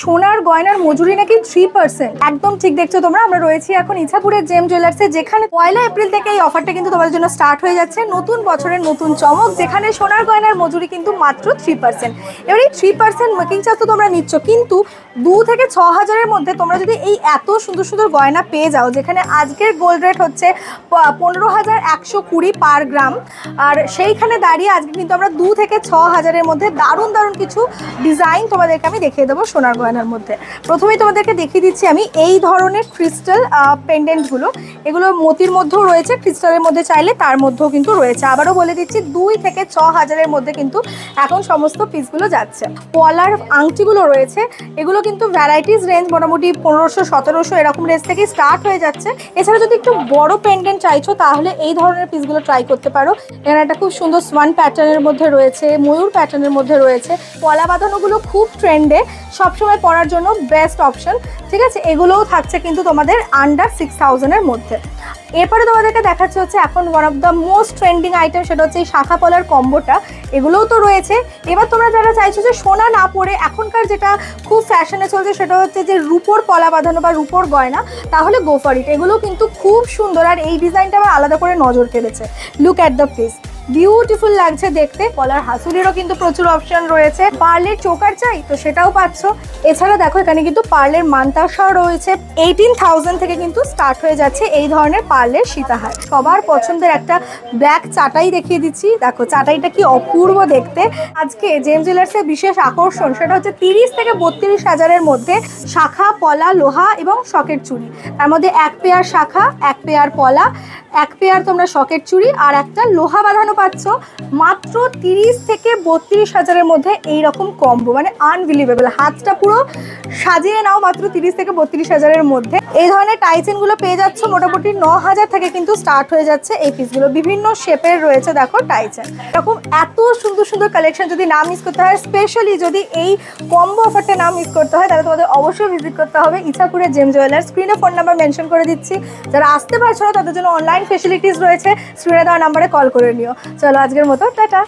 সোনার গয়নার মজুরি নাকি 3%। একদম ঠিক দেখছো তোমরা, আমরা রয়েছি এখন ইছাপুরের জেম জুয়েলার্সে, যেখানে 1 এপ্রিল থেকে এই অফারটা কিন্তু তোমাদের জন্য স্টার্ট হয়ে যাচ্ছে। নতুন বছরের নতুন চমক, যেখানে সোনার গয়নার মজুরি কিন্তু মাত্র 3%। এবার এই 3% মেকিং চার্জ তো তোমরা নিচ্ছ, কিন্তু 2 থেকে 6 হাজারের মধ্যে তোমরা যদি এই এত সুন্দর সুন্দর গয়না পেয়ে যাও, যেখানে আজকের গোল্ড রেট হচ্ছে 15,120 পার গ্রাম, আর সেইখানে দাঁড়িয়ে আজকে কিন্তু আমরা 2 থেকে 6 হাজারের মধ্যে দারুণ দারুণ কিছু ডিজাইন তোমাদেরকে আমি দেখিয়ে দেবো সোনার গয়নার মধ্যে। প্রথমেই তোমাদেরকে দেখিয়ে দিচ্ছি আমি এই ধরনের ক্রিস্টাল পেন্ডেন্টগুলো। এগুলো মতির মধ্যেও রয়েছে, ক্রিস্টালের মধ্যে চাইলে তার মধ্যেও কিন্তু রয়েছে। আবারও বলে দিচ্ছি 2 থেকে 6 হাজারের মধ্যে কিন্তু এখন সমস্ত পিসগুলো যাচ্ছে। পলার আংটিগুলো রয়েছে, এগুলো কিন্তু ভ্যারাইটিস রেঞ্জ মোটামুটি 1500-1700 এরকম রেঞ্জ থেকে স্টার্ট হয়ে যাচ্ছে। এছাড়া যদি একটু বড় পেন্ডেন্ট চাইছো তাহলে এই ধরনের পিসগুলো ট্রাই করতে পারো। এখানে একটা খুব সুন্দর সোয়ান প্যাটার্নের মধ্যে রয়েছে, ময়ূর প্যাটার্নের মধ্যে রয়েছে। পলা বাঁধানোগুলো খুব ট্রেন্ডে, সবসময় পরার জন্য বেস্ট অপশন। ঠিক আছে, এগুলোও থাকছে কিন্তু তোমাদের আন্ডার 6000-এর মধ্যে। এরপরে তোমাদেরকে দেখাচ্ছে হচ্ছে এখন one of the most trending item, সেটা হচ্ছে এই শাখা পলার কম্বোটা। এগুলোও তো রয়েছে। এবার তোমরা যারা চাইছো যে সোনা না পরে এখনকার যেটা খুব ফ্যাশনে চলছে সেটা হচ্ছে যে রূপোর পলা বাঁধানো বা রূপোর গয়না, তাহলে গো ফর ইট। এগুলো কিন্তু খুব সুন্দর, আর এই ডিজাইনটা আমার আলাদা করে নজর কেড়েছে। Look at the piece, beautiful লাগছে দেখতে। পলার হাসুলিরও কিন্তু প্রচুর অপশন রয়েছে। পার্লের চোকার চাই তো সেটাও পাচ্ছ। এছাড়া দেখো এখানে কিন্তু পার্লের মান্তাসাও রয়েছে। 18,000 থেকে কিন্তু স্টার্ট হয়ে যাচ্ছে এই ধরনের পার্লের সীতাহার। সবার পছন্দের একটা ব্ল্যাক চাটাই দেখিয়ে দিচ্ছি। দেখো চাটাইটা কি অপূর্ব দেখতে। আজকে জেম জুয়েলার্সের বিশেষ আকর্ষণ সেটা হচ্ছে 30 থেকে 32 হাজারের মধ্যে শাখা, পলা, লোহা এবং শকের চুড়ি। তার মধ্যে 1 পেয়ার শাখা, 1 পেয়ার পলা, 1 পেয়ার তোমরা শকের চুড়ি আর একটা লোহা বাঁধানো পাচ্ছ মাত্র 30 থেকে 32 হাজারের মধ্যে। এইরকম কম্বো মানে আনবিলিভেবল। হাতটা পুরো সাজিয়ে নাও মাত্র 30 থেকে 32 হাজারের মধ্যে। এই ধরনের টাইচেনগুলো পেয়ে যাচ্ছ মোটামুটি 9,000 থেকে কিন্তু স্টার্ট হয়ে যাচ্ছে এই পিসগুলো। বিভিন্ন শেপের রয়েছে দেখো টাইচেন। এরকম এত সুন্দর সুন্দর কালেকশন যদি না মিস করতে হয়, স্পেশালি যদি এই কম্বো অফারটা না মিস করতে হয়, তাহলে তোমাদের অবশ্যই ভিজিট করতে হবে ইছাপুরের জেম জুয়েলার্স। স্ক্রিনে ফোন নাম্বার মেনশন করে দিচ্ছি, যারা আসতে পারছো না তাদের জন্য অনলাইন ফেসিলিটিস রয়েছে। স্ক্রিনে দেওয়া নাম্বারে কল করে নিও। চলো আজকের মতো টাটা।